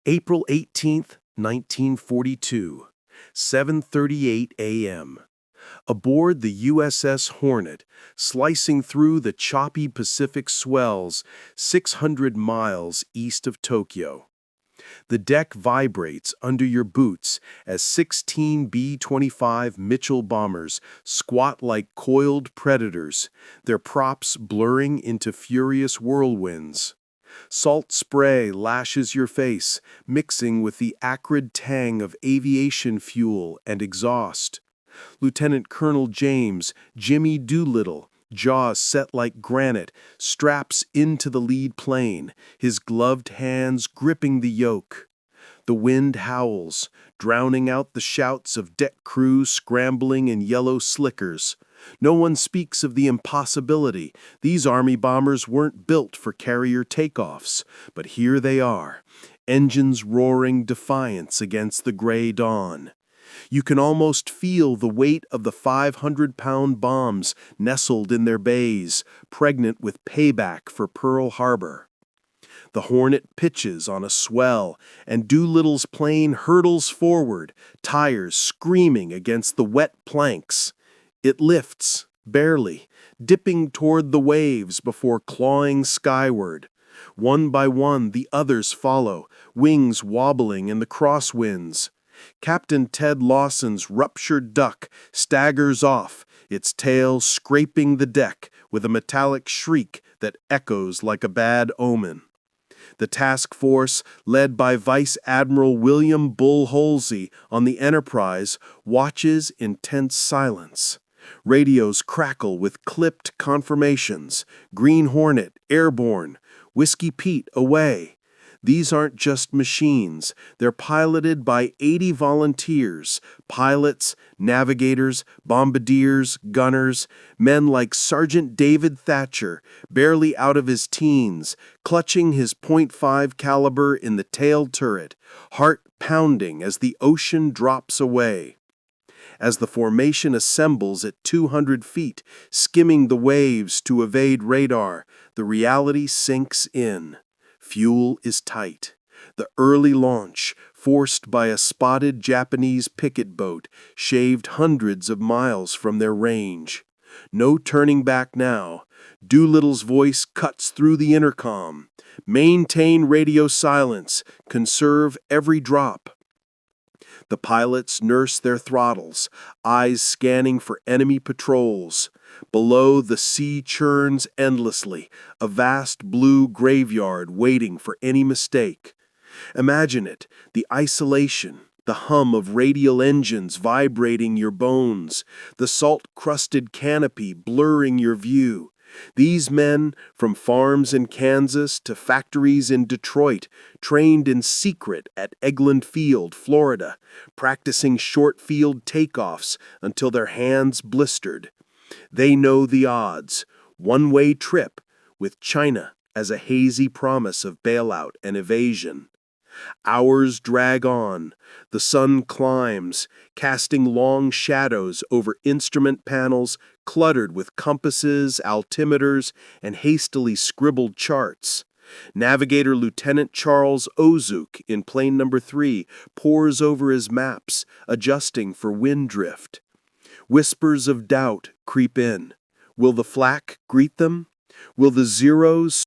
April 18, 1942, 7:38 a.m. Aboard the USS Hornet, slicing through the choppy Pacific swells 600 miles east of Tokyo. The deck vibrates under your boots as 16 B-25 Mitchell bombers squat like coiled predators, their props blurring into furious whirlwinds. Salt spray lashes your face, mixing with the acrid tang of aviation fuel and exhaust. Lieutenant Colonel James, Jimmy Doolittle, jaws set like granite, straps into the lead plane, his gloved hands gripping the yoke. The wind howls, drowning out the shouts of deck crews scrambling in yellow slickers. No one speaks of the impossibility. These Army bombers weren't built for carrier takeoffs, but here they are, engines roaring defiance against the gray dawn. You can almost feel the weight of the 500-pound bombs nestled in their bays, pregnant with payback for Pearl Harbor. The Hornet pitches on a swell, and Doolittle's plane hurtles forward, tires screaming against the wet planks. It lifts, barely, dipping toward the waves before clawing skyward. One by one, the others follow, wings wobbling in the crosswinds. Captain Ted Lawson's ruptured duck staggers off, its tail scraping the deck with a metallic shriek that echoes like a bad omen. The task force, led by Vice Admiral William Bull Holsey on the Enterprise, watches in tense silence. Radios crackle with clipped confirmations. Green Hornet, airborne. Whiskey Pete, away. These aren't just machines. They're piloted by 80 volunteers, pilots, navigators, bombardiers, gunners, men like Sergeant David Thatcher, barely out of his teens, clutching his .5 caliber in the tail turret, heart pounding as the ocean drops away. As the formation assembles at 200 feet, skimming the waves to evade radar, the reality sinks in. Fuel is tight. The early launch, forced by a spotted Japanese picket boat, shaved hundreds of miles from their range. No turning back now. Doolittle's voice cuts through the intercom. Maintain radio silence. Conserve every drop. The pilots nurse their throttles, eyes scanning for enemy patrols. Below, the sea churns endlessly, a vast blue graveyard waiting for any mistake. Imagine it, the isolation, the hum of radial engines vibrating your bones, the salt-crusted canopy blurring your view. These men, from farms in Kansas to factories in Detroit, trained in secret at Eglin Field, Florida, practicing short-field takeoffs until their hands blistered. They know the odds. One-way trip, with China as a hazy promise of bailout and evasion. Hours drag on. The sun climbs, casting long shadows over instrument panels cluttered with compasses, altimeters, and hastily scribbled charts. Navigator Lieutenant Charles Ozuke in plane number 3 pores over his maps, adjusting for wind drift. Whispers of doubt creep in. Will the flak greet them? Will the zeros